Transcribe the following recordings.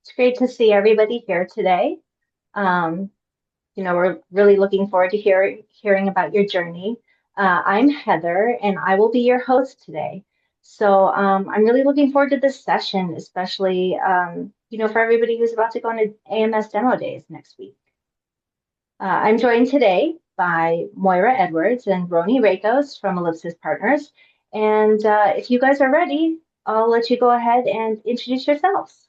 It's great to see everybody here today. Um, we're really looking forward to hearing about your journey. I'm Heather, and I will be your host today. I'm really looking forward to this session, especially, for everybody who's about to go on to AMS Demo Days next week. I'm joined today by Moira Edwards and Roni Rakos from Ellipsis Partners. And if you guys are ready, I'll let you go ahead and introduce yourselves.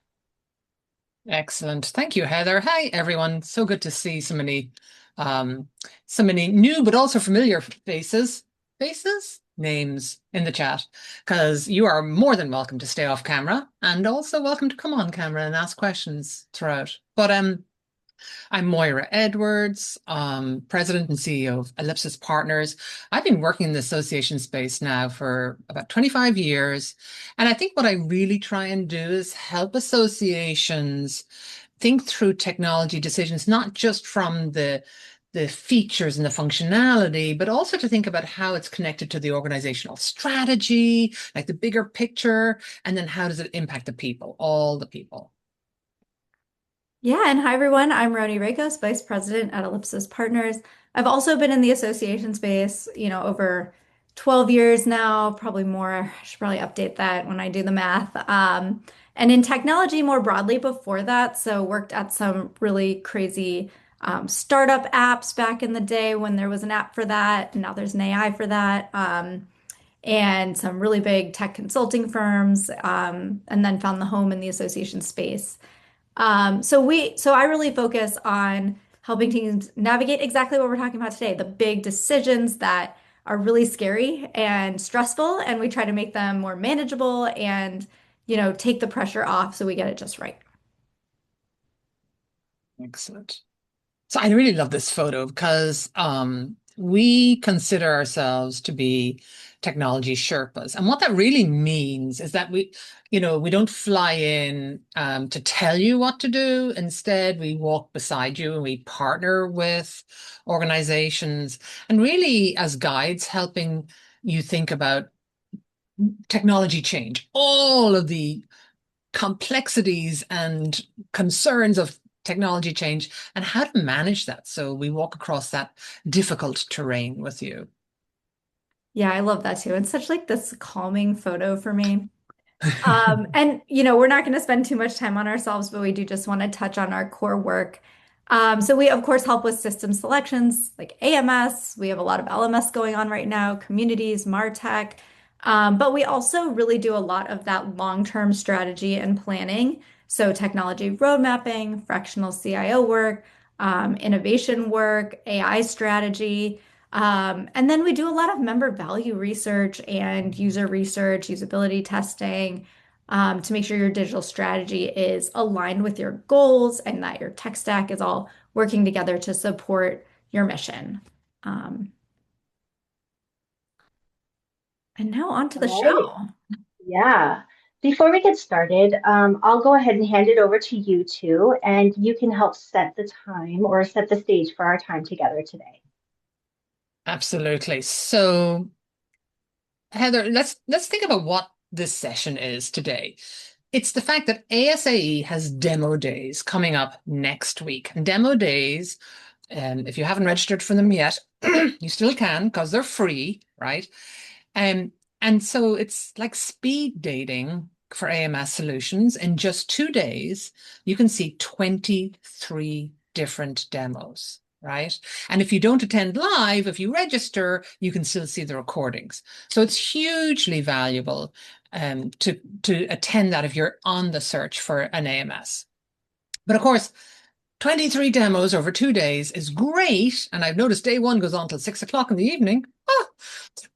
Excellent. Thank you, Heather. Hi, everyone. So good to see um, so many new but also familiar names in the chat, because you are more than welcome to stay off camera and also welcome to come on camera and ask questions throughout. But I'm Moira Edwards, President and CEO of Ellipsis Partners. I've been working in the association space now for about 25 years. And I think what I really try and do is help associations think through technology decisions, not just from the features and the functionality, but also to think about how it's connected to the organizational strategy, like the bigger picture, and then how does it impact the people, all the people. Yeah, and hi everyone. I'm Roni Rakos, Vice President at Ellipsis Partners. I've also been in the association space, over 12 years now, probably more. I should probably update that when I do the math. And in technology more broadly before that, so worked at some really crazy startup apps back in the day when there was an app for that, and now there's an AI for that. And some really big tech consulting firms, and then found the home in the association space. So I really focus on helping teams navigate exactly what we're talking about today, the big decisions that are really scary and stressful, and we try to make them more manageable and, take the pressure off so we get it just right. Excellent. So I really love this photo because we consider ourselves to be technology Sherpas. And what that really means is that we don't fly in to tell you what to do. Instead, we walk beside you and we partner with organizations and really as guides helping you think about technology change, all of the complexities and concerns of technology change and how to manage that. So we walk across that difficult terrain with you. Yeah, I love that too. It's such like this calming photo for me. And we're not going to spend too much time on ourselves, but we do just want to touch on our core work. So we of course help with system selections like AMS. We have a lot of LMS going on right now, communities, MarTech. But we also really do a lot of that long-term strategy and planning. So technology road mapping, fractional CIO work, innovation work, AI strategy. And then we do a lot of member value research and user research, usability testing, to make sure your digital strategy is aligned with your goals and that your tech stack is all working together to support your mission. Um, and now on to the All right. show. Yeah. Before we get started, I'll go ahead and hand it over to you two, and you can help set the time or set the stage for our time together today. Absolutely. So Heather, let's think about what this session is today. It's the fact that ASAE has demo days coming up next week. And demo days, if you haven't registered for them yet, you still can because they're free, right? Um, and so it's like speed dating for AMS solutions. In just 2 days, you can see 23 different demos, right? And if you don't attend live, if you register, you can still see the recordings. So it's hugely valuable to attend that if you're on the search for an AMS. But of course, 23 demos over 2 days is great. And I've noticed day one goes on till 6 o'clock in the evening.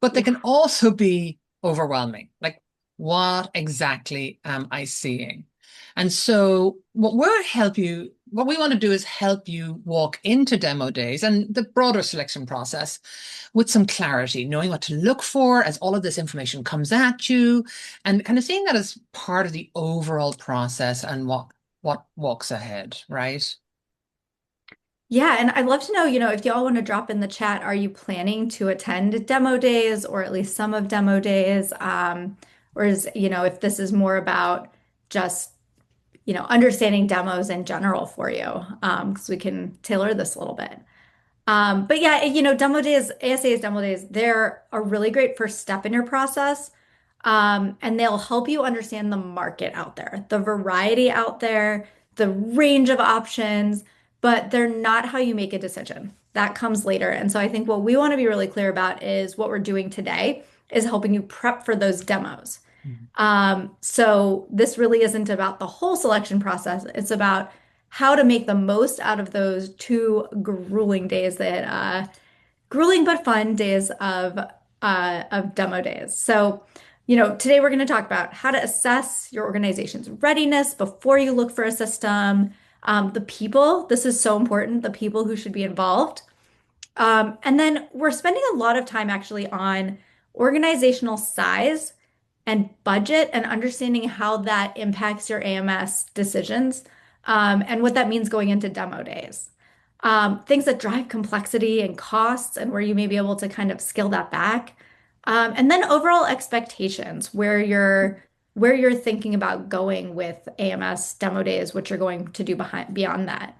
But they can also be overwhelming. Like, what exactly am I seeing? And so what we want to do is help you walk into demo days and the broader selection process with some clarity, knowing what to look for as all of this information comes at you, and kind of seeing that as part of the overall process and what walks ahead, right? Yeah, and I'd love to know, if y'all want to drop in the chat, are you planning to attend demo days or at least some of demo days? Or if this is more about just understanding demos in general for you, because we can tailor this a little bit. But yeah, demo days, ASA's demo days, they're a really great first step in your process. And they'll help you understand the market out there, the variety out there, the range of options, but they're not how you make a decision. That comes later. And so I think what we want to be really clear about is what we're doing today is helping you prep for those demos. Mhm. So this really isn't about the whole selection process. It's about how to make the most out of those 2 grueling days grueling but fun days of demo days. So, today we're going to talk about how to assess your organization's readiness before you look for a system. The people, this is so important, the people who should be involved. And then we're spending a lot of time actually on organizational size and budget and understanding how that impacts your AMS decisions, and what that means going into demo days. Things that drive complexity and costs and where you may be able to kind of scale that back. And then overall expectations, where you're thinking about going with AMS demo days, what you're going to do beyond that.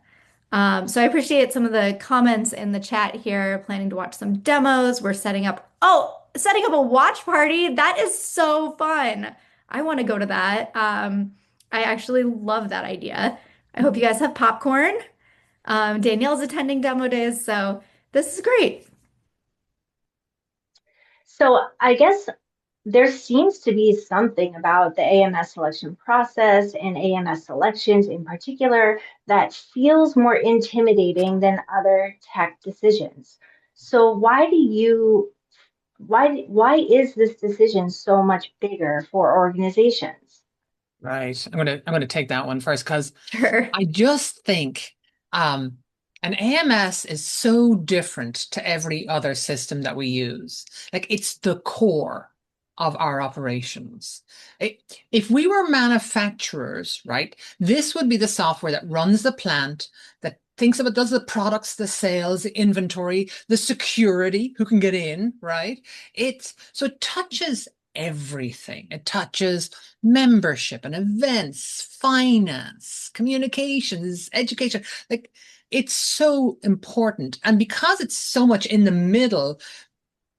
So I appreciate some of the comments in the chat here, planning to watch some demos. We're setting up a watch party. That is so fun. I want to go to that. I actually love that idea. I hope you guys have popcorn. Danielle's attending demo days, so this is great. So I guess there seems to be something about the AMS selection process and AMS selections in particular that feels more intimidating than other tech decisions. So why is this decision so much bigger for organizations? Right. I'm gonna take that one first because Sure. I just think an AMS is so different to every other system that we use. Like it's the core of our operations. If we were manufacturers, right, this would be the software that runs the plant, that thinks about, does the products, the sales, the inventory, the security, who can get in, right? So it touches everything. It touches membership and events, finance, communications, education. Like it's so important. And because it's so much in the middle,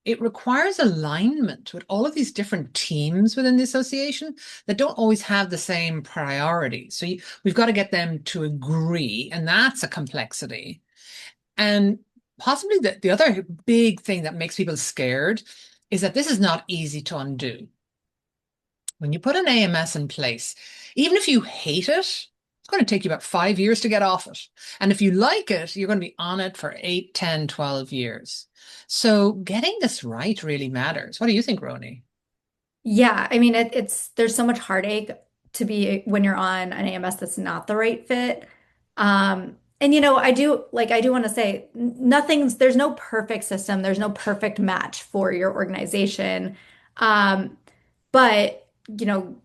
it requires alignment with all of these different teams within the association that don't always have the same priorities. So we've got to get them to agree, and that's a complexity. And possibly the other big thing that makes people scared is that this is not easy to undo. When you put an AMS in place, even if you hate it, it's going to take you about 5 years to get off it. And if you like it, you're going to be on it for 8, 10, 12 years. So getting this right really matters. What do you think, Roni? Yeah, I mean there's so much heartache to be when you're on an AMS that's not the right fit. And I do want to say there's no perfect system, there's no perfect match for your organization. Um, but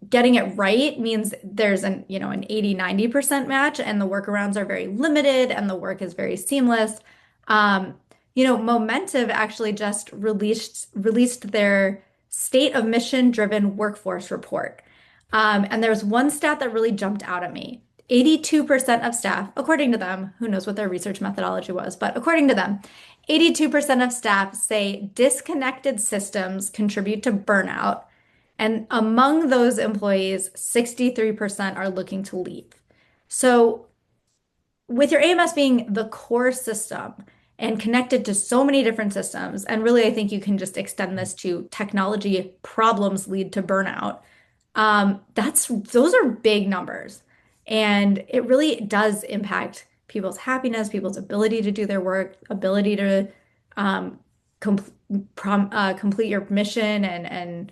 getting it right means there's an 80-90% match and the workarounds are very limited and the work is very seamless. Momentive actually just released their state of mission driven workforce report. And there's one stat that really jumped out at me. 82% of staff, according to them, who knows what their research methodology was, but according to them, 82% of staff say disconnected systems contribute to burnout. And among those employees, 63% are looking to leave. So with your AMS being the core system and connected to so many different systems, and really, I think you can just extend this to technology problems lead to burnout. Those are big numbers, and it really does impact people's happiness, people's ability to do their work, ability to um, com complete your mission and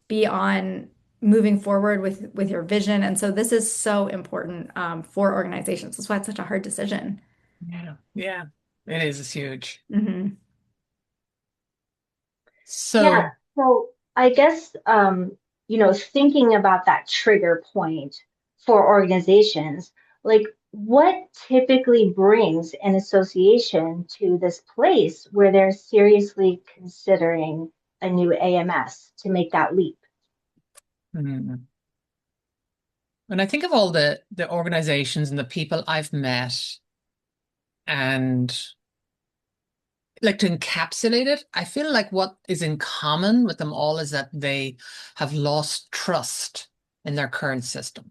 be on moving forward with your vision. And so this is so important for organizations. That's why it's such a hard decision. Yeah, yeah, it is. It's huge. Hmm. Yeah, So, so I guess thinking about that trigger point for organizations, like what typically brings an association to this place where they're seriously considering a new AMS to make that leap? mm, When I think of all the organizations and the people I've met, and like to encapsulate it, I feel like what is in common with them all is that they have lost trust in their current system,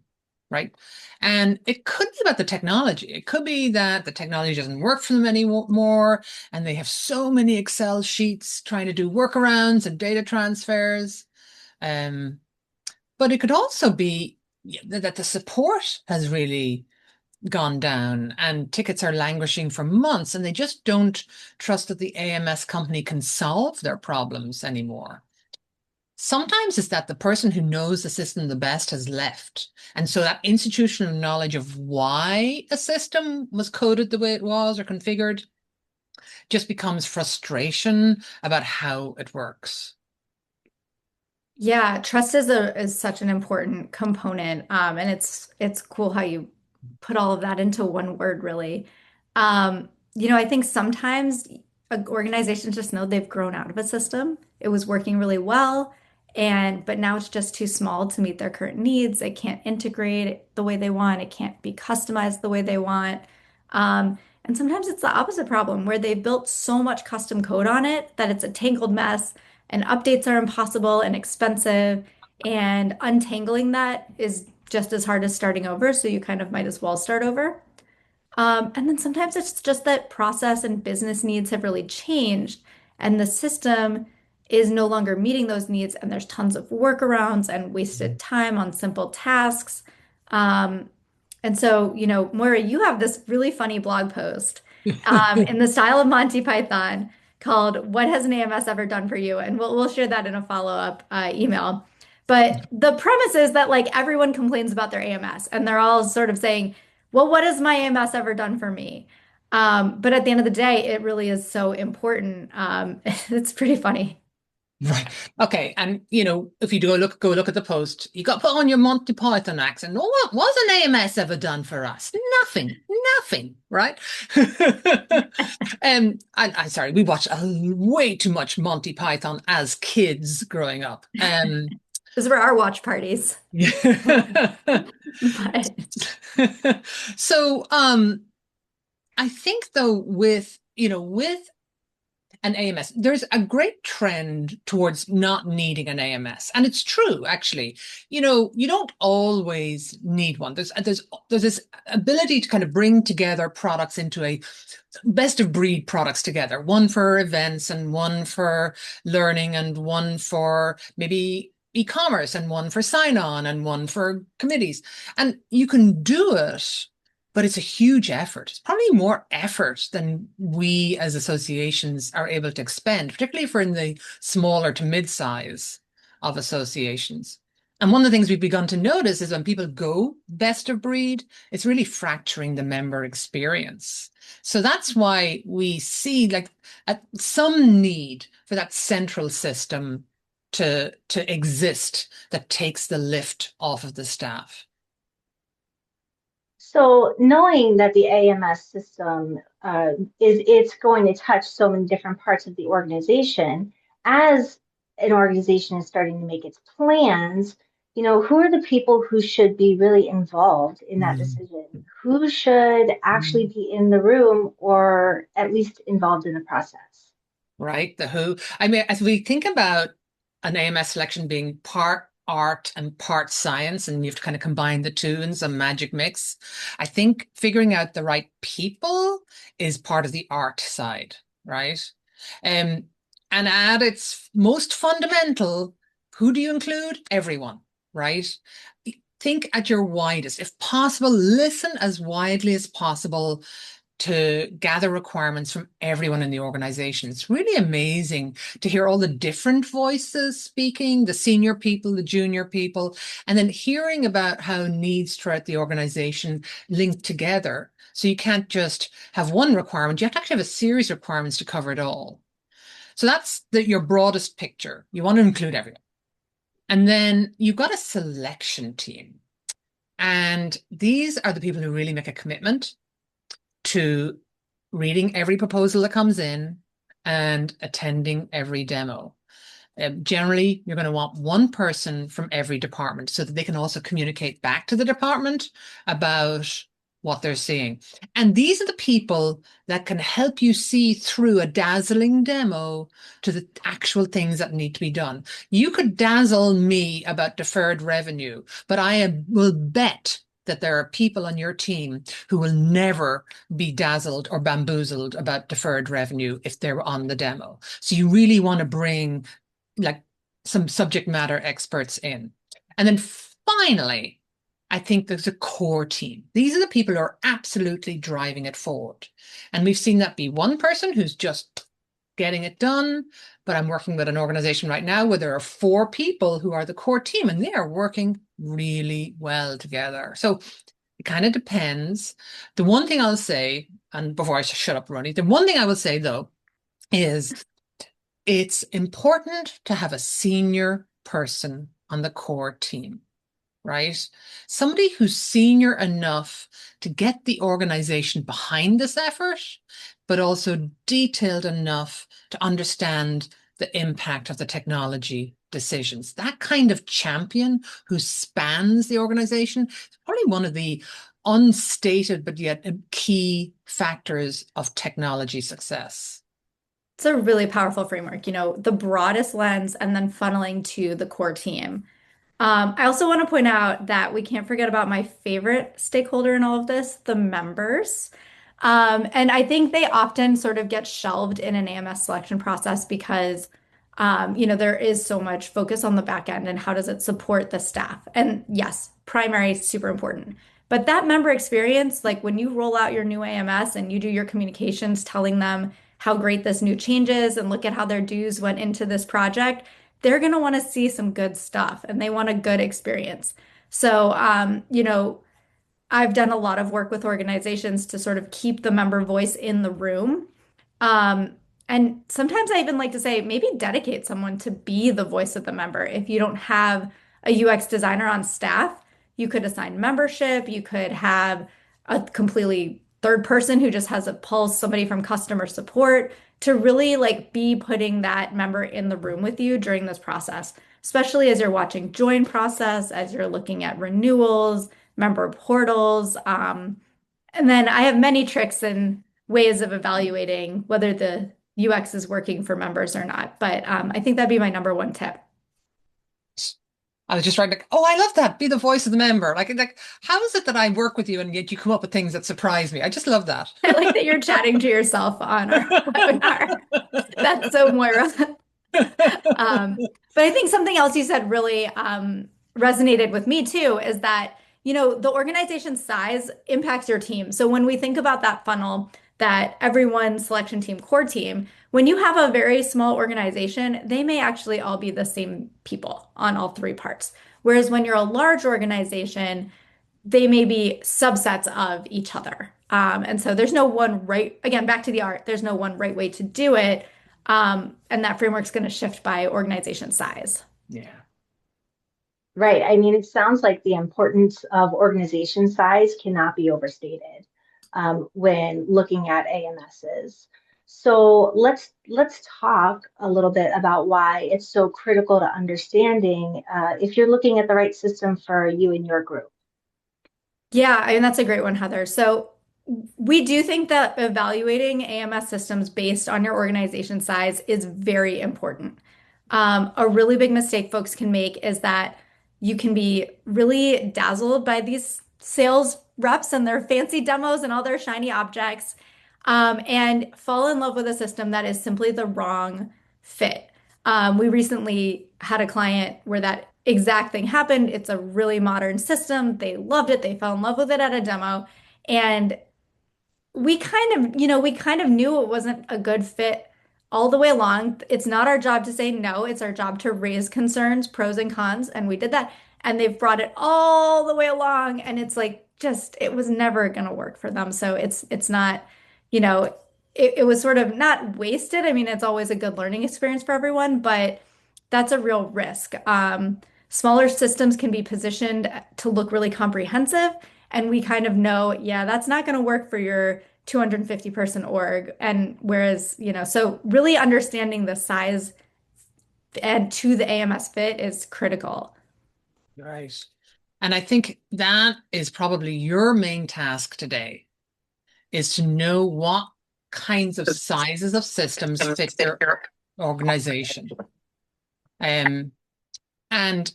right? And it could be about the technology. It could be that the technology doesn't work for them anymore, and they have so many Excel sheets trying to do workarounds and data transfers. Um, but it could also be that the support has really gone down and tickets are languishing for months and they just don't trust that the AMS company can solve their problems anymore. Sometimes it's that the person who knows the system the best has left. And so that institutional knowledge of why a system was coded the way it was or configured just becomes frustration about how it works. Yeah, trust is such an important component. And it's cool how you put all of that into one word, really. I think sometimes organizations just know they've grown out of a system. It was working really well, but now it's just too small to meet their current needs. It can't integrate the way they want. It can't be customized the way they want. And sometimes it's the opposite problem where they've built so much custom code on it that it's a tangled mess and updates are impossible and expensive. And untangling that is just as hard as starting over. So you kind of might as well start over. And then sometimes it's just that process and business needs have really changed, and the system is no longer meeting those needs, and there's tons of workarounds and wasted time on simple tasks. Um, and so, Moira, you have this really funny blog post in the style of Monty Python called "What Has an AMS Ever Done for You?" And we'll share that in a follow-up email. But the premise is that like everyone complains about their AMS, and they're all sort of saying, well, what has my AMS ever done for me? But at the end of the day, it really is so important. It's pretty funny. Right. Okay. And if you go look at the post, you got to put on your Monty Python accent. Oh, what was an AMS ever done for us? Nothing. Nothing. Right. I sorry, we watched way too much Monty Python as kids growing up. Those were our watch parties. But So I think though with an AMS. There's a great trend towards not needing an AMS. And it's true, actually. You don't always need one. There's this ability to kind of bring together products into a best of breed products together, one for events and one for learning and one for maybe e-commerce and one for sign-on and one for committees. And you can do it, but it's a huge effort. It's probably more effort than we as associations are able to expend, particularly for in the smaller to mid-size of associations. And one of the things we've begun to notice is when people go best of breed, it's really fracturing the member experience. So that's why we see like some need for that central system to exist that takes the lift off of the staff. So knowing that the AMS system it's going to touch so many different parts of the organization, as an organization is starting to make its plans, who are the people who should be really involved in that decision? Who should actually be in the room or at least involved in the process? Right? The who. I mean, as we think about an AMS selection being part art and part science, and you have to kind of combine the two in some magic mix, I think figuring out the right people is part of the art side, right? And at its most fundamental, who do you include? Everyone, right? Think at your widest. If possible, listen as widely as possible to gather requirements from everyone in the organization. It's really amazing to hear all the different voices speaking, the senior people, the junior people, and then hearing about how needs throughout the organization link together. So you can't just have one requirement, you have to actually have a series of requirements to cover it all. So that's your broadest picture. You want to include everyone. And then you've got a selection team. And these are the people who really make a commitment to reading every proposal that comes in and attending every demo. Generally, you're going to want one person from every department so that they can also communicate back to the department about what they're seeing. And these are the people that can help you see through a dazzling demo to the actual things that need to be done. You could dazzle me about deferred revenue, but will bet that there are people on your team who will never be dazzled or bamboozled about deferred revenue if they're on the demo. So you really want to bring like some subject matter experts in. And then finally, I think there's a core team. These are the people who are absolutely driving it forward. And we've seen that be one person who's just getting it done. But I'm working with an organization right now where there are 4 people who are the core team and they are working really well together. So it kind of depends. The one thing I'll say, and before I shut up, Ronnie, the one thing I will say though is it's important to have a senior person on the core team, right? Somebody who's senior enough to get the organization behind this effort, but also detailed enough to understand the impact of the technology decisions. That kind of champion who spans the organization is probably one of the unstated but yet key factors of technology success. It's a really powerful framework, the broadest lens and then funneling to the core team. I also want to point out that we can't forget about my favorite stakeholder in all of this, the members. And I think they often sort of get shelved in an AMS selection process because, there is so much focus on the back end and how does it support the staff. And yes, primary is super important. But that member experience, like when you roll out your new AMS and you do your communications telling them how great this new change is and look at how their dues went into this project, they're going to want to see some good stuff and they want a good experience. So, I've done a lot of work with organizations to sort of keep the member voice in the room. Um, and sometimes I even like to say, maybe dedicate someone to be the voice of the member. If you don't have a UX designer on staff, you could assign membership, you could have a completely third person who just has a pulse, somebody from customer support to really like be putting that member in the room with you during this process, especially as you're watching join process, as you're looking at renewals, member portals. And then I have many tricks and ways of evaluating whether the UX is working for members or not. But I think that'd be my number one tip. I was just writing, like, oh, I love that. Be the voice of the member. Like, how is it that I work with you and yet you come up with things that surprise me? I just love that. I like that you're chatting to yourself on our webinar. That's so Moira. But I think something else you said really resonated with me too is that, the organization size impacts your team. So when we think about that funnel, that everyone selection team, core team, when you have a very small organization, they may actually all be the same people on all 3 parts. Whereas when you're a large organization, they may be subsets of each other. And so there's no one right, again, back to the art, there's no one right way to do it. And that framework's going to shift by organization size. Yeah. Right. I mean, it sounds like the importance of organization size cannot be overstated when looking at AMSs. So let's talk a little bit about why it's so critical to understanding if you're looking at the right system for you and your group. Yeah, I mean, that's a great one, Heather. So we do think that evaluating AMS systems based on your organization size is very important. A really big mistake folks can make is that you can be really dazzled by these sales reps and their fancy demos and all their shiny objects, and fall in love with a system that is simply the wrong fit. We recently had a client where that exact thing happened. It's a really modern system. They loved it. They fell in love with it at a demo. And we kind of knew it wasn't a good fit all the way along. It's not our job to say no, it's our job to raise concerns, pros and cons, and we did that. And they've brought it all the way along, and it's like just it was never going to work for them. So it's not, you know, it was sort of not wasted. I mean, it's always a good learning experience for everyone, but that's a real risk. Smaller systems can be positioned to look really comprehensive, and we kind of know, yeah, that's not going to work for your 250 person org. And whereas, so really understanding the size and to the AMS fit is critical. Right. And I think that is probably your main task today is to know what kinds of sizes of systems fit your organization. Um, and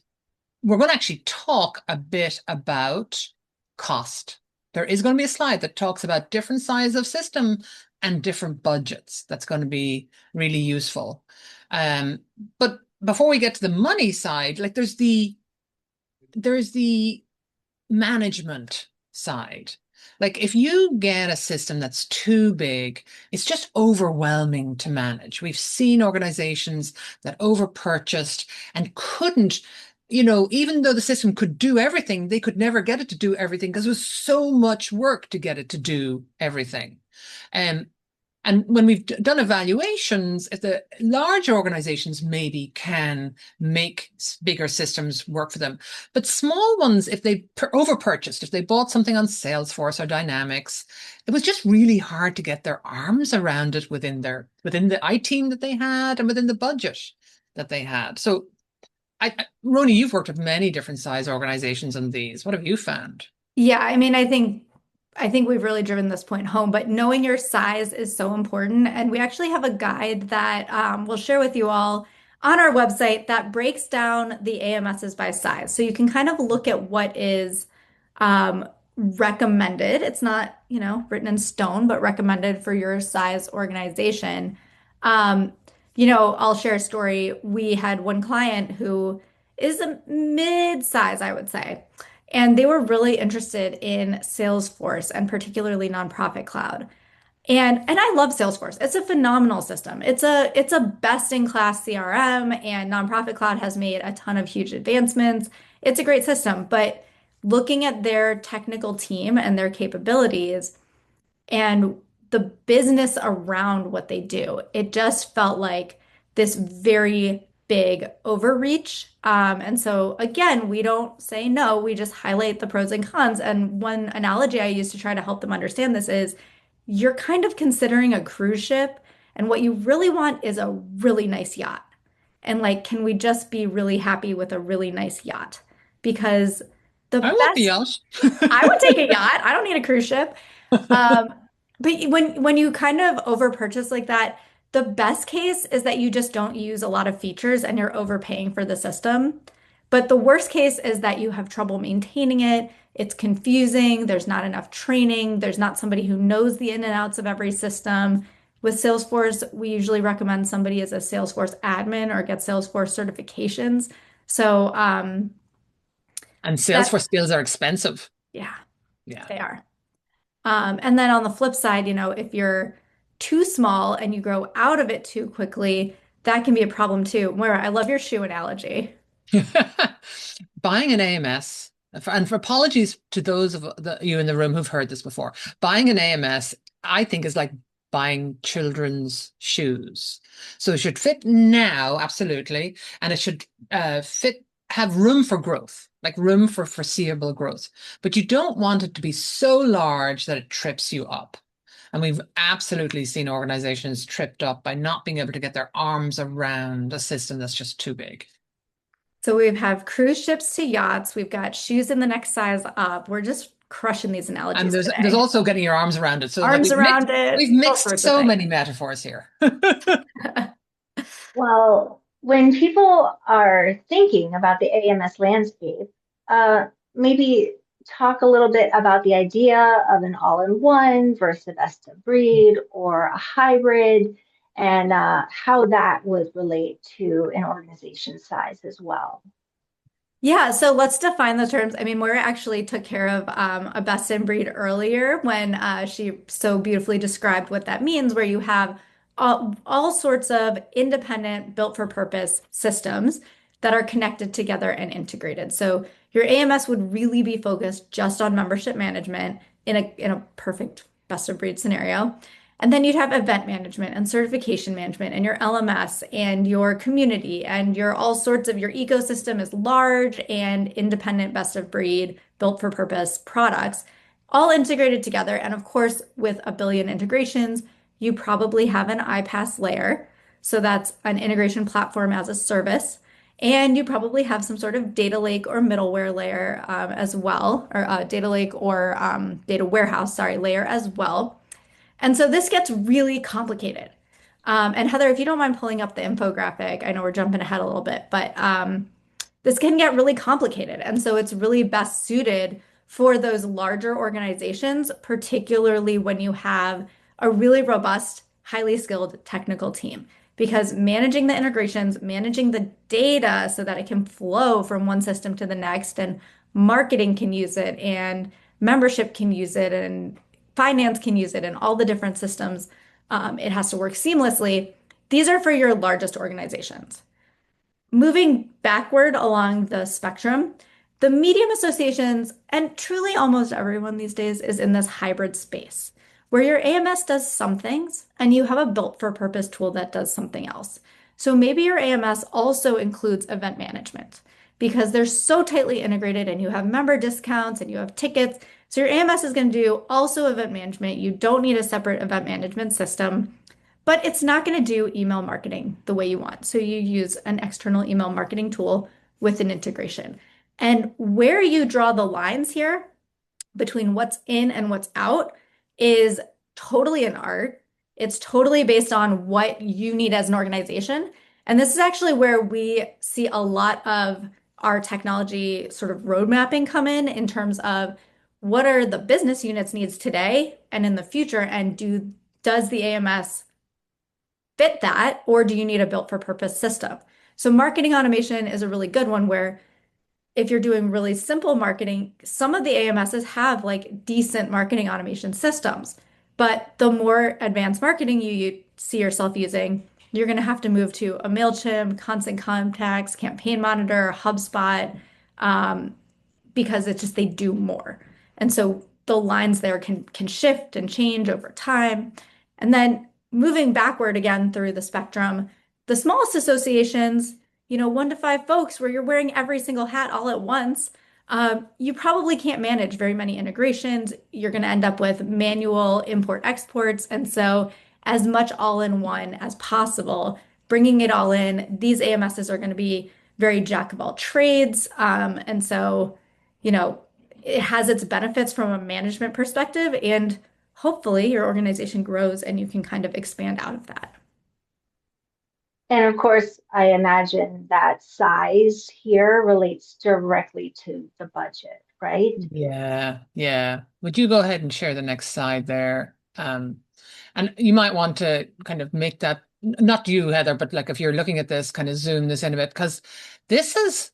we're going to actually talk a bit about cost. There is going to be a slide that talks about different sizes of system and different budgets. That's going to be really useful. Um, but before we get to the money side, like there's the management side. Like if you get a system that's too big, it's just overwhelming to manage. We've seen organizations that overpurchased and couldn't, even though the system could do everything, they could never get it to do everything because it was so much work to get it to do everything. Um, and when we've done evaluations, if the large organizations maybe can make bigger systems work for them, but small ones, if they over-purchased, if they bought something on Salesforce or Dynamics, it was just really hard to get their arms around it within the I team that they had and within the budget that they had. So, Roni, you've worked with many different size organizations in these. What have you found? Yeah, I mean, I think we've really driven this point home, but knowing your size is so important. And we actually have a guide that we'll share with you all on our website that breaks down the AMSs by size. So you can kind of look at what is recommended. It's not, written in stone, but recommended for your size organization. Um, I'll share a story. We had one client who is a mid-size, I would say. And they were really interested in Salesforce and particularly nonprofit cloud. And I love Salesforce. It's a phenomenal system. It's a best-in-class CRM, and nonprofit cloud has made a ton of huge advancements. It's a great system, but looking at their technical team and their capabilities, and the business around what they do. It just felt like this very big overreach. And so, again, we don't say no, we just highlight the pros and cons. And one analogy I use to try to help them understand this is you're kind of considering a cruise ship, and what you really want is a really nice yacht. And like, can we just be really happy with a really nice yacht? Because the I want the best, yacht. I would take a yacht. I don't need a cruise ship. Um, but when you kind of over purchase like that, the best case is that you just don't use a lot of features and you're overpaying for the system. But the worst case is that you have trouble maintaining it. It's confusing. There's not enough training. There's not somebody who knows the in and outs of every system. With Salesforce, we usually recommend somebody as a Salesforce admin or get Salesforce certifications. So And that, Salesforce skills are expensive. yeah, Yeah. they are. And then on the flip side, if you're too small and you grow out of it too quickly, that can be a problem too. Moira, I love your shoe analogy. Buying an AMS, and for apologies to those of you in the room who've heard this before, buying an AMS, I think, is like buying children's shoes. So it should fit now, absolutely, and it should have room for growth, like room for foreseeable growth. But you don't want it to be so large that it trips you up. And we've absolutely seen organizations tripped up by not being able to get their arms around a system that's just too big. So we have cruise ships to yachts. We've got shoes in the next size up. We're just crushing these And analogies there's today. also getting your arms around it. So like Arms we've mixed around it, we've all mixed sorts of so things. many metaphors here. Well, when people are thinking about the AMS landscape, maybe talk a little bit about the idea of an all-in-one versus a best of breed or a hybrid, and how that would relate to an organization size as well. Yeah, so let's define the terms. I mean, Moira actually took care of a best in breed earlier when she so beautifully described what that means, where you have all sorts of independent, built for purpose systems that are connected together and integrated. So your AMS would really be focused just on membership management in a perfect best of breed scenario. And then you'd have event management and certification management and your LMS and your community and your all sorts of your ecosystem is large and independent, best of breed, built for purpose products, all integrated together. And of course, with a billion integrations, you probably have an iPaaS layer. So that's an integration platform as a service. And you probably have some sort of data lake or middleware layer as well, or data lake or data warehouse, sorry, layer as well. And so this gets really complicated. And Heather, if you don't mind pulling up the infographic, I know we're jumping ahead a little bit, but this can get really complicated. And so it's really best suited for those larger organizations, particularly when you have a really robust, highly skilled technical team. Because managing the integrations, managing the data so that it can flow from one system to the next, and marketing can use it, and membership can use it, and finance can use it, and all the different systems, it has to work seamlessly. These are for your largest organizations. Moving backward along the spectrum, the medium associations, and truly almost everyone these days, is in this hybrid space where your AMS does some things and you have a built for purpose tool that does something else. So maybe your AMS also includes event management because they're so tightly integrated and you have member discounts and you have tickets. So your AMS is going to do also event management. You don't need a separate event management system, but it's not going to do email marketing the way you want. So you use an external email marketing tool with an integration. And where you draw the lines here between what's in and what's out is totally an art. It's totally based on what you need as an organization. And this is actually where we see a lot of our technology sort of road mapping come in terms of what are the business units needs today and in the future, and does the AMS fit that, or do you need a built for purpose system? So marketing automation is a really good one where if you're doing really simple marketing, some of the AMSs have like decent marketing automation systems, but the more advanced marketing you see yourself using, you're going to have to move to a MailChimp, Constant Contacts, Campaign Monitor, HubSpot, because it's just they do more. And so the lines there can shift and change over time. And then moving backward again through the spectrum, the smallest associations, 1 to 5 folks where you're wearing every single hat all at once, you probably can't manage very many integrations. You're going to end up with manual import exports. And so as much all-in-one as possible, bringing it all in, these AMSs are going to be very jack of all trades. And so, it has its benefits from a management perspective, and hopefully your organization grows and you can kind of expand out of that. And of course, I imagine that size here relates directly to the budget, right? Yeah. Would you go ahead and share the next slide there? And you might want to kind of make that, not you, Heather, but like if you're looking at this, kind of zoom this in a bit, because this is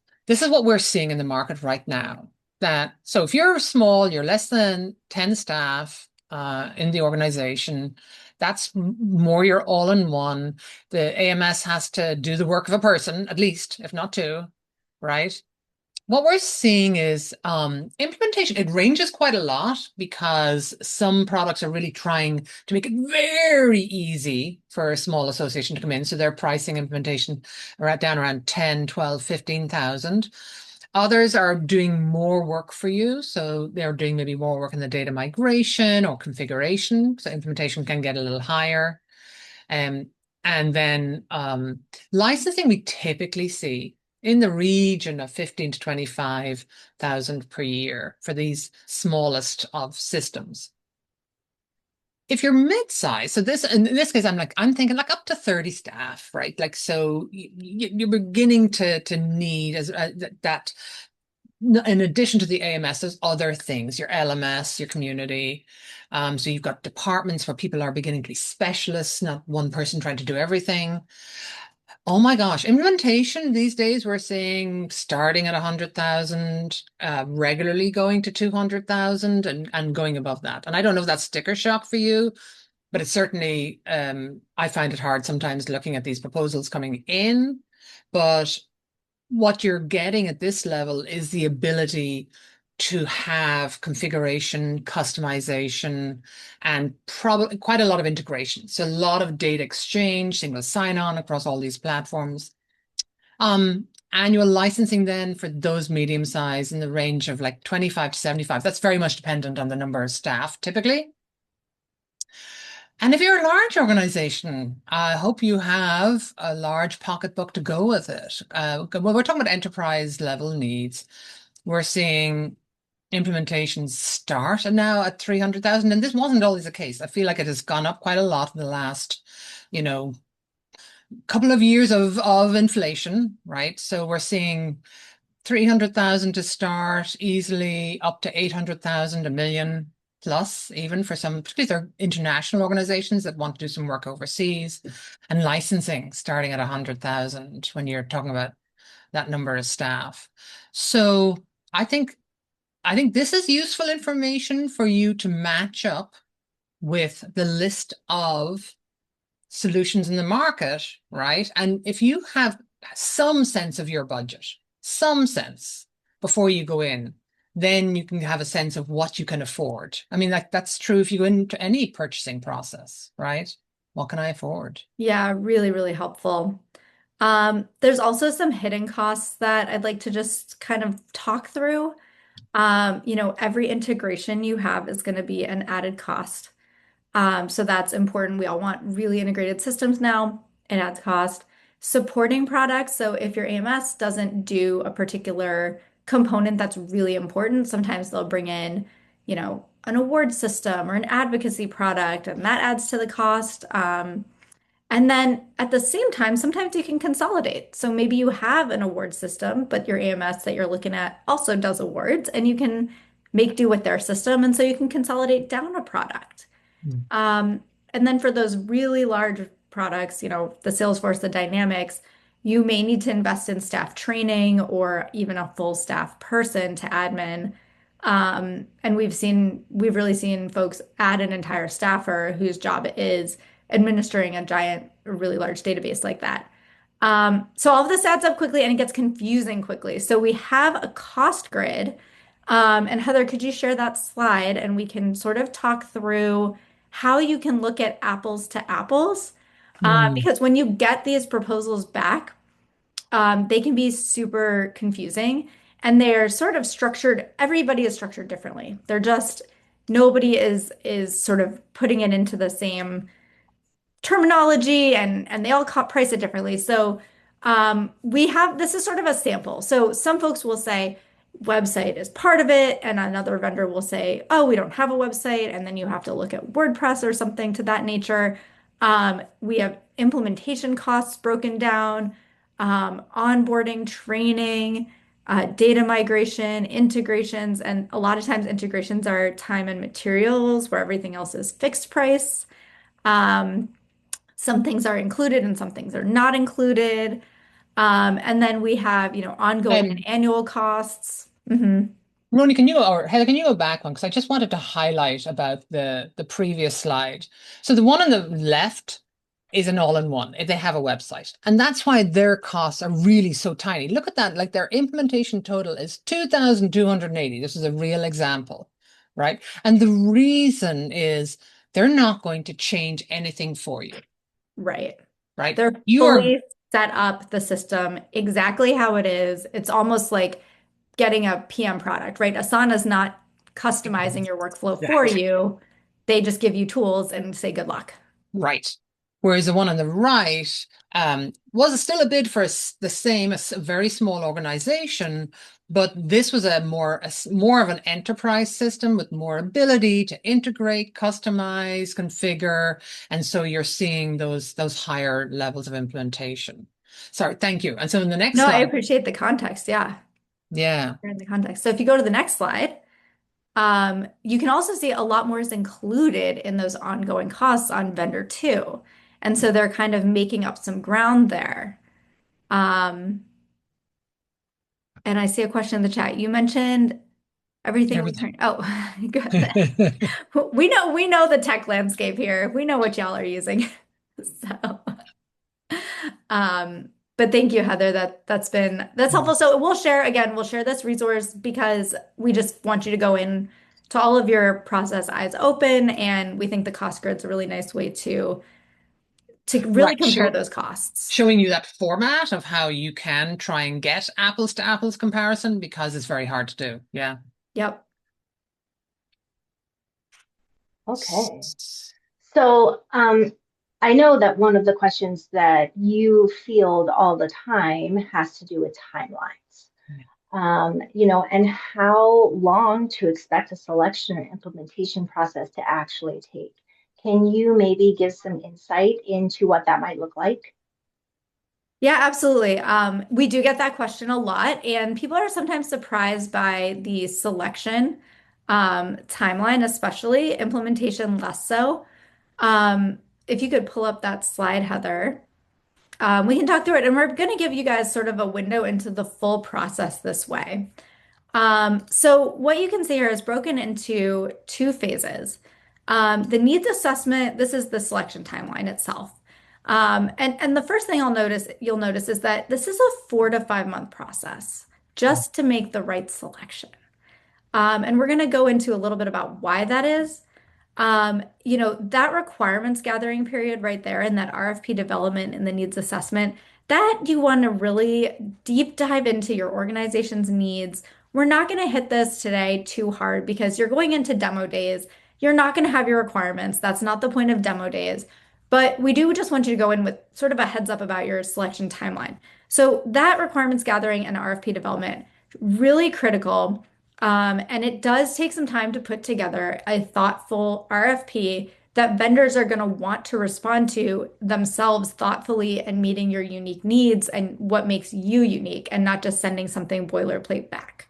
what we're seeing in the market right now. So if you're small, you're less than 10 staff in the organization, that's more your all-in-one. The AMS has to do the work of a person, at least, if not two, right? What we're seeing is implementation. It ranges quite a lot because some products are really trying to make it very easy for a small association to come in. So their pricing implementation are down around 10, 12, 15,000. Others are doing more work for you. So they're doing maybe more work in the data migration or configuration. So implementation can get a little higher. And then licensing we typically see in the region of 15 to 25,000 per year for these smallest of systems. If you're mid-size, so in this case, I'm thinking like up to 30 staff, right? Like, so you're beginning to need that. In addition to the AMS, there's other things, your LMS, your community. So you've got departments where people are beginning to be specialists, not one person trying to do everything. Oh my gosh, implementation these days we're seeing starting at 100,000, regularly going to 200,000 and going above that. And I don't know if that's sticker shock for you, but it's certainly, I find it hard sometimes looking at these proposals coming in. But what you're getting at this level is the ability to have configuration, customization, and probably quite a lot of integration. So a lot of data exchange, single sign-on across all these platforms. Annual licensing then for those medium size in the range of like 25 to 75. That's very much dependent on the number of staff typically. And if you're a large organization, I hope you have a large pocketbook to go with it. Well, we're talking about enterprise level needs. We're seeing implementations start and now at 300,000. And this wasn't always the case. I feel like it has gone up quite a lot in the last, you know, couple of years of inflation, right? So we're seeing 300,000 to start, easily up to 800,000, a million plus, even for some, particularly if they're international organizations that want to do some work overseas, and licensing starting at 100,000 when you're talking about that number of staff. So I think this is useful information for you to match up with the list of solutions in the market, right? And if you have some sense of your budget, some sense before you go in, then you can have a sense of what you can afford. I mean, that's true if you go into any purchasing process, right? What can I afford? Yeah, really, really helpful. There's also some hidden costs that I'd like to just kind of talk through. Every integration you have is going to be an added cost. So that's important. We all want really integrated systems now. It adds cost. Supporting products. So if your AMS doesn't do a particular component that's really important, sometimes they'll bring in, an award system or an advocacy product, and that adds to the cost. And then at the same time, sometimes you can consolidate. So maybe you have an award system, but your AMS that you're looking at also does awards, and you can make do with their system. And so you can consolidate down a product. Hmm. And then for those really large products, the Salesforce, the Dynamics, you may need to invest in staff training or even a full staff person to admin. And we've really seen folks add an entire staffer whose job it is administering a giant, really large database like that. So all of this adds up quickly and it gets confusing quickly. So we have a cost grid. And Heather, could you share that slide and we can sort of talk through how you can look at apples to apples? Hmm. Because when you get these proposals back, they can be super confusing and they're sort of structured, everybody is structured differently. They're just, nobody is sort of putting it into the same terminology and they all price it differently. So we have this is sort of a sample. So some folks will say website is part of it, and another vendor will say, oh, we don't have a website, and then you have to look at WordPress or something to that nature. We have implementation costs broken down, onboarding, training, data migration, integrations, and a lot of times integrations are time and materials where everything else is fixed price. Um, some things are included and some things are not included. And then we have, ongoing and Um, annual costs. Mhm. Ronnie, can you or Heather, can you go back one? Because I just wanted to highlight about the previous slide. So the one on the left is an all-in-one if they have a website. And that's why their costs are really so tiny. Look at that, like their implementation total is 2,280. This is a real example, right? And the reason is they're not going to change anything for you, Right. right? They're You are fully set up the system exactly how it is. It's almost like getting a PM product, right? Asana's not customizing your workflow for exactly. you. They just give you tools and say good luck. Right. Whereas the one on the right was still a bid for the same, a very small organization, but this was more of an enterprise system with more ability to integrate, customize, configure, and so you're seeing those higher levels of implementation. Sorry, thank you. And so in the next No, I slide, appreciate the context. Yeah. yeah, In the context. So if you go to the next slide, you can also see a lot more is included in those ongoing costs on vendor two. And so they're kind of making up some ground there. Um, and I see a question in the chat. You mentioned everything we everything. turn. Oh, goodness. We know the tech landscape here. We know what y'all are using. So, um, but thank you, Heather. That's helpful. So we'll share this resource because we just want you to go in to all of your process eyes open, and we think the cost grid's a really nice way to really Right. compare those costs. Showing you that format of how you can try and get apples to apples comparison because it's very hard to do. Yeah. Yep. Okay. So, I know that one of the questions that you field all the time has to do with timelines. And how long to expect a selection or implementation process to actually take. Can you maybe give some insight into what that might look like? Yeah, absolutely. We do get that question a lot, and people are sometimes surprised by the selection timeline, especially implementation less so. If you could pull up that slide, Heather, we can talk through it, and we're going to give you guys sort of a window into the full process this way. So what you can see here is broken into two phases. The needs assessment, this is the selection timeline itself. And the first thing you'll notice is that this is a 4 to 5 month process just to make the right selection. And we're going to go into a little bit about why that is. That requirements gathering period right there and that RFP development and the needs assessment, that you want to really deep dive into your organization's needs. We're not going to hit this today too hard because you're going into demo days. You're not going to have your requirements. That's not the point of demo days. But we do just want you to go in with sort of a heads up about your selection timeline. So that requirements gathering and RFP development, really critical. And it does take some time to put together a thoughtful RFP that vendors are going to want to respond to themselves thoughtfully and meeting your unique needs and what makes you unique and not just sending something boilerplate back.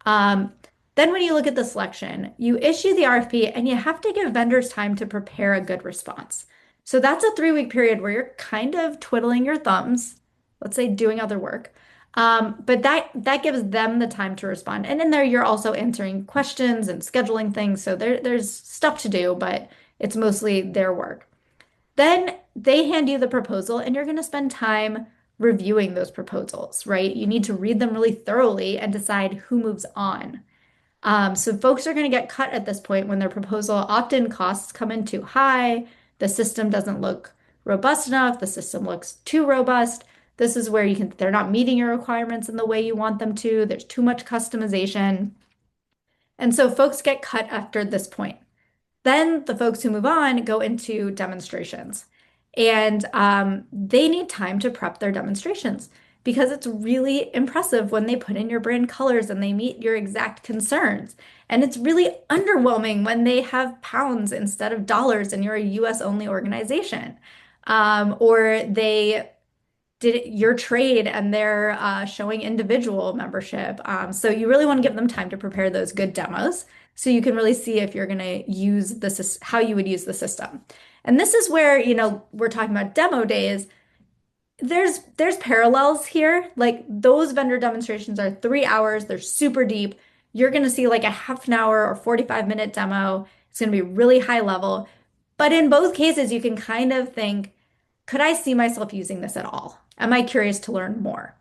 Um, then when you look at the selection, you issue the RFP and you have to give vendors time to prepare a good response. So that's a 3 week period where you're kind of twiddling your thumbs, let's say doing other work. But that gives them the time to respond. And in there, you're also answering questions and scheduling things. So there's stuff to do, but it's mostly their work. Then they hand you the proposal, and you're going to spend time reviewing those proposals, right? You need to read them really thoroughly and decide who moves on. So folks are going to get cut at this point when their proposal often costs come in too high, the system doesn't look robust enough, the system looks too robust. This is where they're not meeting your requirements in the way you want them to. There's too much customization. And so folks get cut after this point. Then the folks who move on go into demonstrations. And they need time to prep their demonstrations because it's really impressive when they put in your brand colors and they meet your exact concerns. And it's really underwhelming when they have pounds instead of dollars and you're a US only organization. Or they did your trade and they're showing individual membership. So you really want to give them time to prepare those good demos so you can really see if you're going to use this, how you would use the system. And this is where, we're talking about demo days. There's parallels here. Like those vendor demonstrations are 3 hours. They're super deep. You're going to see like a half an hour or 45-minute demo. It's going to be really high level. But in both cases, you can kind of think, could I see myself using this at all? Am I curious to learn more?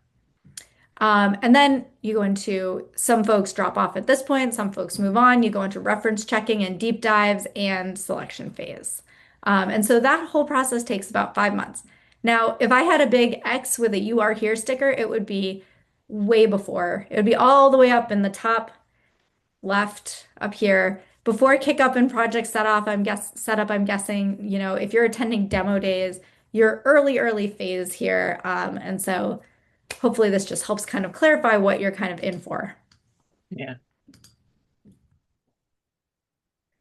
And then you go into some folks drop off at this point, some folks move on. You go into reference checking and deep dives and selection phase. And so that whole process takes about 5 months. Now, if I had a big X with a "You are here" sticker, it would be way before. It would be all the way up in the top left up here. Before kickoff and project setup, I'm guessing, if you're attending demo days, you're early phase here. And so hopefully this just helps kind of clarify what you're kind of in for. Yeah.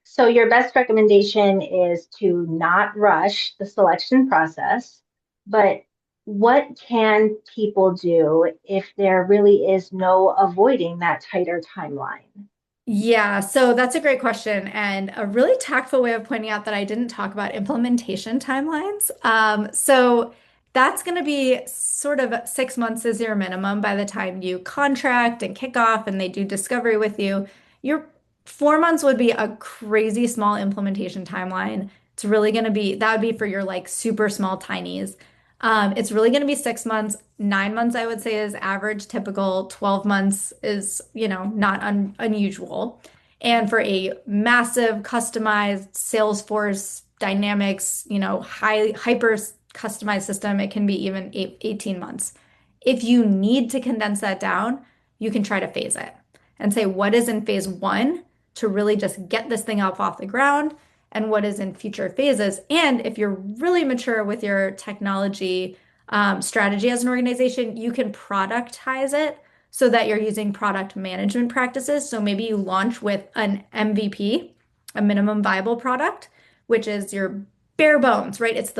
So your best recommendation is to not rush the selection process, but what can people do if there really is no avoiding that tighter timeline? Yeah, so that's a great question and a really tactful way of pointing out that I didn't talk about implementation timelines. So that's going to be sort of 6 months is your minimum by the time you contract and kick off and they do discovery with you. Your 4 months would be a crazy small implementation timeline. It's really going to be, that would be for your like super small tinies. It's really going to be 6 months. 9 months, I would say, is average, typical. 12 months is, not unusual. And for a massive customized Salesforce Dynamics, hyper customized system, it can be even 18 months. If you need to condense that down, you can try to phase it and say, what is in phase one to really just get this thing up off the ground? and what is in future phases. And if you're really mature with your technology strategy as an organization, you can productize it so that you're using product management practices. So maybe you launch with an MVP, a minimum viable product, which is your bare bones, right? It's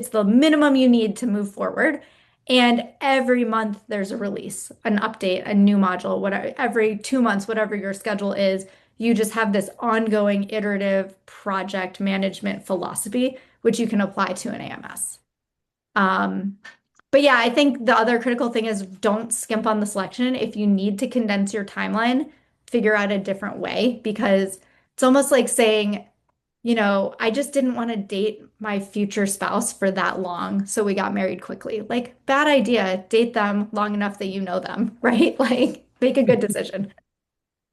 the minimum you need to move forward. And every month there's a release, an update, a new module, whatever, every 2 months, whatever your schedule is, you just have this ongoing iterative project management philosophy, which you can apply to an AMS. Um, but yeah, I think the other critical thing is don't skimp on the selection. If you need to condense your timeline, figure out a different way because it's almost like saying, I just didn't want to date my future spouse for that long, so we got married quickly. Like, bad idea. Date them long enough that you know them, right? Like, make a good decision.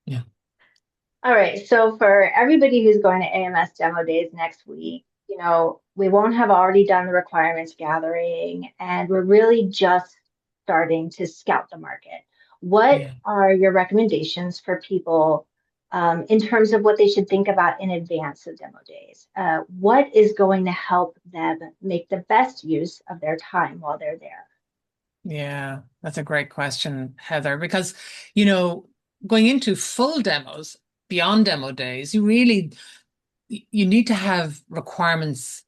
Yeah. All right, so for everybody who's going to AMS Demo Days next week, we won't have already done the requirements gathering, and we're really just starting to scout the market. What Yeah. are your recommendations for people in terms of what they should think about in advance of Demo Days? What is going to help them make the best use of their time while they're there? Yeah, that's a great question, Heather, because, you know, going into full demos, beyond demo days, you need to have requirements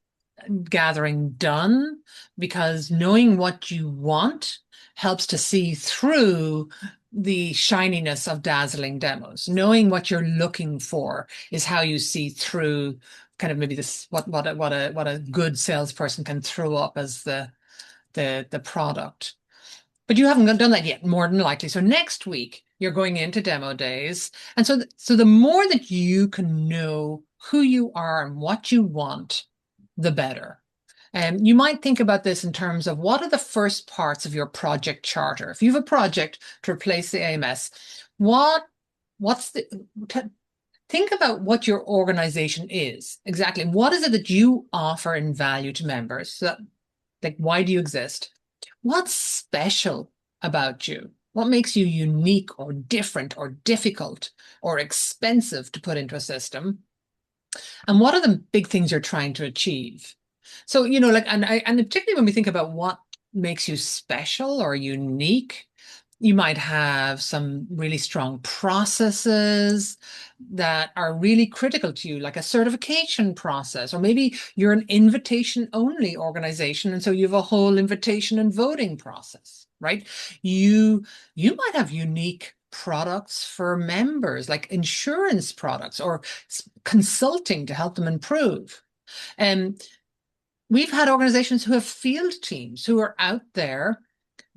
gathering done because knowing what you want helps to see through the shininess of dazzling demos. Knowing what you're looking for is how you see through kind of maybe this what a good salesperson can throw up as the product. But you haven't done that yet, more than likely. So next week you're going into demo days. And so the more that you can know who you are and what you want, the better. And you might think about this in terms of what are the first parts of your project charter? If you have a project to replace the AMS, what's the think about what your organization is exactly. What is it that you offer in value to members? So, like, why do you exist? What's special about you? What makes you unique or different or difficult or expensive to put into a system? And what are the big things you're trying to achieve? So, and particularly when we think about what makes you special or unique, you might have some really strong processes that are really critical to you, like a certification process, or maybe you're an invitation only organization. And so you have a whole invitation and voting process, right? You might have unique products for members, like insurance products or consulting to help them improve. And we've had organizations who have field teams who are out there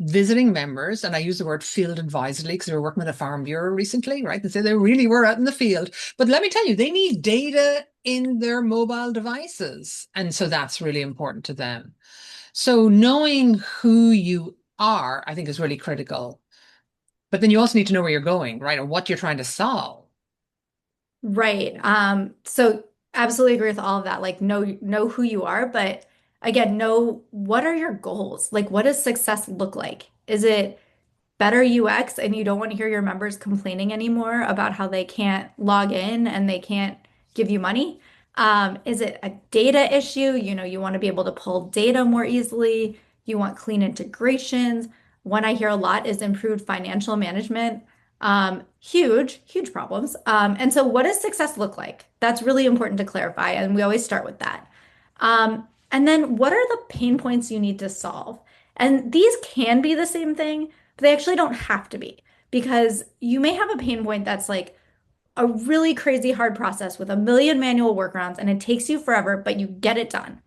visiting members, and I use the word field advisedly because we were working with a farm bureau recently, right? And so they really were out in the field. But let me tell you, they need data in their mobile devices. And so that's really important to them. So knowing who you are, I think, is really critical. But then you also need to know where you're going, right? Or what you're trying to solve. Right. So absolutely agree with all of that. Like know who you are, but again, know what are your goals? Like what does success look like? Is it better UX and you don't want to hear your members complaining anymore about how they can't log in and they can't give you money? Is it a data issue? You want to be able to pull data more easily. You want clean integrations. One I hear a lot is improved financial management. Huge, huge problems. And so what does success look like? That's really important to clarify, and we always start with that. And then what are the pain points you need to solve? And these can be the same thing, but they actually don't have to be because you may have a pain point that's like a really crazy hard process with a million manual workarounds and it takes you forever, but you get it done.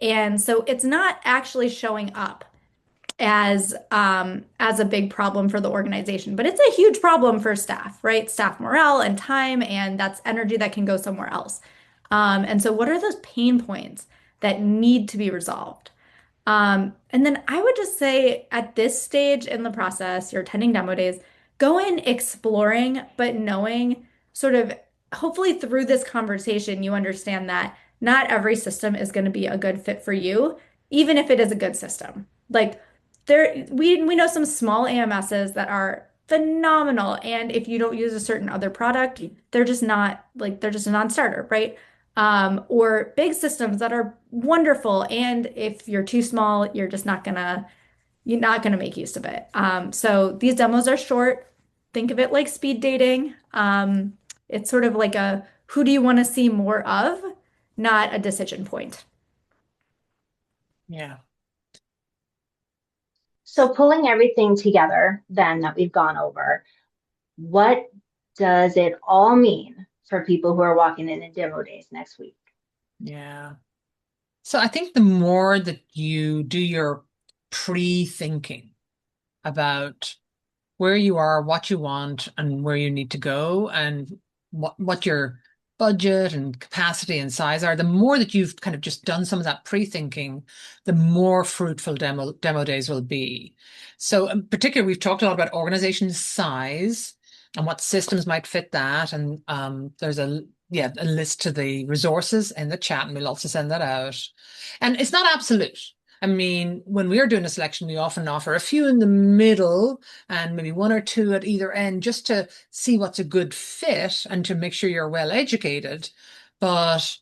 And so it's not actually showing up as a big problem for the organization, but it's a huge problem for staff, right? Staff morale and time, and that's energy that can go somewhere else. And so what are those pain points that need to be resolved? And then I would just say at this stage in the process, you're attending demo days, go in exploring, but knowing sort of hopefully through this conversation, you understand that not every system is going to be a good fit for you, even if it is a good system. Like we know some small AMSs that are phenomenal, and if you don't use a certain other product, they're just not like they're just a non-starter, right? or big systems that are wonderful. And if you're too small, you're not gonna make use of it. So these demos are short. Think of it like speed dating. It's sort of like a who do you want to see more of, not a decision point. Yeah. So pulling everything together then that we've gone over, what does it all mean for people who are walking in demo days next week? Yeah. So I think the more that you do your pre-thinking about where you are, what you want, and where you need to go, and what your budget and capacity and size are, the more that you've kind of just done some of that pre-thinking, the more fruitful demo days will be. So in particular, we've talked a lot about organization size and what systems might fit that. And there's a list to the resources in the chat, and we'll also send that out. And it's not absolute. I mean, when we're doing a selection, we often offer a few in the middle and maybe one or two at either end just to see what's a good fit and to make sure you're well educated. But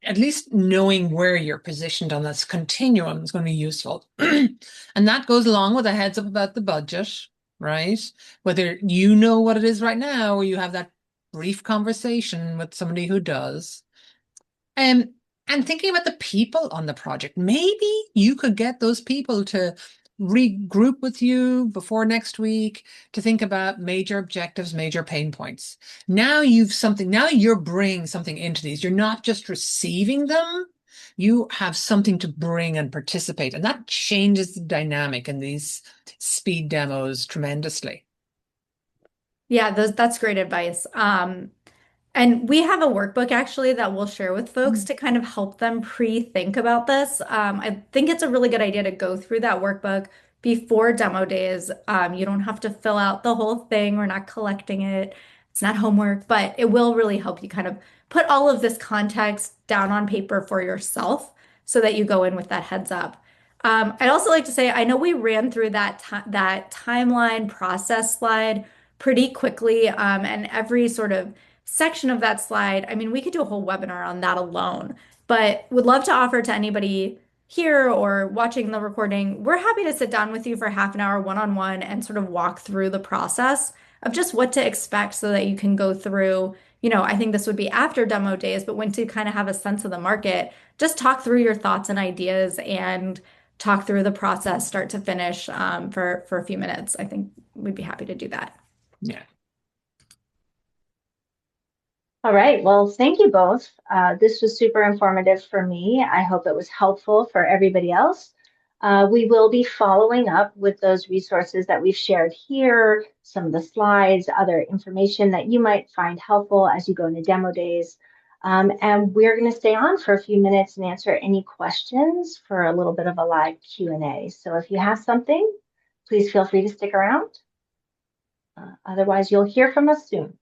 at least knowing where you're positioned on this continuum is going to be useful. And that goes along with a heads up about the budget, right? Whether you know what it is right now or you have that brief conversation with somebody who does. Um, and thinking about the people on the project, maybe you could get those people to regroup with you before next week to think about major objectives, major pain points. Now you're bringing something into these. You're not just receiving them. You have something to bring and participate. And that changes the dynamic in these speed demos tremendously. Yeah, that's great advice. And we have a workbook actually that we'll share with folks to kind of help them pre-think about this. I think it's a really good idea to go through that workbook before demo days. You don't have to fill out the whole thing. We're not collecting it. It's not homework, but it will really help you kind of put all of this context down on paper for yourself so that you go in with that heads up. I'd also like to say, I know we ran through that timeline process slide pretty quickly, and every sort of section of that slide. I mean, we could do a whole webinar on that alone, but would love to offer to anybody here or watching the recording. We're happy to sit down with you for half an hour one-on-one and sort of walk through the process of just what to expect so that you can go through, I think this would be after demo days, but when to kind of have a sense of the market, just talk through your thoughts and ideas and talk through the process start to finish for a few minutes. I think we'd be happy to do that. Yeah. All right, well, thank you both. This was super informative for me. I hope it was helpful for everybody else. We will be following up with those resources that we've shared here, some of the slides, other information that you might find helpful as you go into demo days. And we're going to stay on for a few minutes and answer any questions for a little bit of a live Q&A. So if you have something, please feel free to stick around. Otherwise, you'll hear from us soon.